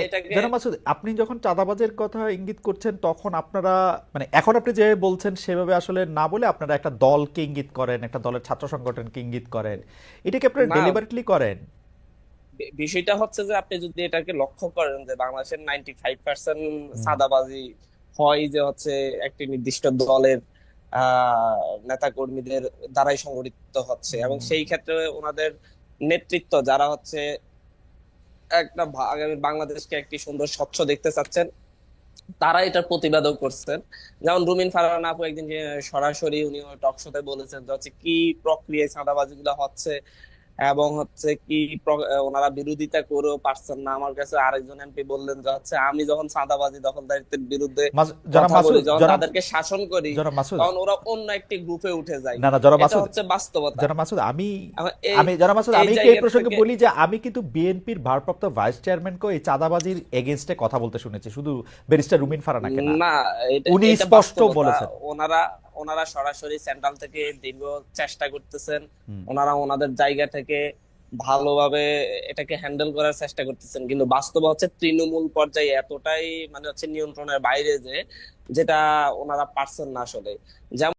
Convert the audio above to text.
এটাকে জনাব মাসুদ, আপনি যখন চাঁদাবাজের কথা ইঙ্গিত করছেন তখন আপনারা মানে এখন আপনি যে বলছেন সেভাবে আসলে না বলে আপনারা একটা দলকে ইঙ্গিত করেন, একটা দলের ছাত্র সংগঠনকে ইঙ্গিত করেন, এটা কি আপনারা না, ডেলিবারেটলি করেন? বিষয়টা হচ্ছে যে আপনি যদি এটাকে লক্ষ্য করেন যে বাংলাদেশের 95% হুম, চাঁদাবাজি হয় যে হচ্ছে একটি নির্দিষ্ট দলের নেতা কর্মীদের দ্বারাই সংগঠিত হচ্ছে, এবং হুম। সেই ক্ষেত্রে ওনাদের নেতৃত্ব যারা হচ্ছে একটা আগামী বাংলাদেশকে একটি সুন্দর স্বচ্ছ দেখতে চাচ্ছেন, তারা এটার প্রতিবাদও করছেন। যেমন রুমিন ফারহান আপু একদিন যে সরাসরি উনি টক শোতে বলেছেন যে হচ্ছে কি প্রক্রিয়ায় চাঁদাবাজি গুলো হচ্ছে, এবং হচ্ছে কি ওনারা বিরোধিতা করেও পারছেন না। আমার কাছে আরেকজন এমপি বললেন যে হচ্ছে আমি যখন চাঁদাবাজি দখলদারিত্বের বিরুদ্ধে জনাব কথা বলি, মাসুদ, যখন তাদেরকে শাসন করি, জনাব মাসুদ, তখন ওরা অন্য একটি গ্রুপে উঠে যায়। না না জনাব এটা মাসুদ, হচ্ছে বাস্তবতা। জনাব মাসুদ, আমি এখন এই আমি জনাব মাসুদ, এই আমি একটু এই জায়গা প্রসঙ্গে থেকে বলি যে আমি কিন্তু বিএনপির ভারপ্রাপ্ত ভাইস চেয়ারম্যানকে এই চাঁদাবাজির এগেনস্টে কথা বলতে শুনেছি, শুধু ব্যারিস্টার রুমিন ফারানাকে না। না, এটা উনি এটা স্পষ্ট বাস্তবতা। বলেছেন। ওনারা ওনারা সরাসরি সেন্ট্রাল থেকে দীর্ঘ চেষ্টা করতেছেন, হুম। ওনারা ওনাদের জায়গা থেকে ভালোভাবে এটাকে হ্যান্ডেল করার চেষ্টা করতেছেন, কিন্তু বাস্তব হচ্ছে তৃণমূল পর্যায়ে এতটাই মানে হচ্ছে নিয়ন্ত্রণের বাইরে যে যেটা ওনারা পারছেন না আসলে। যেমন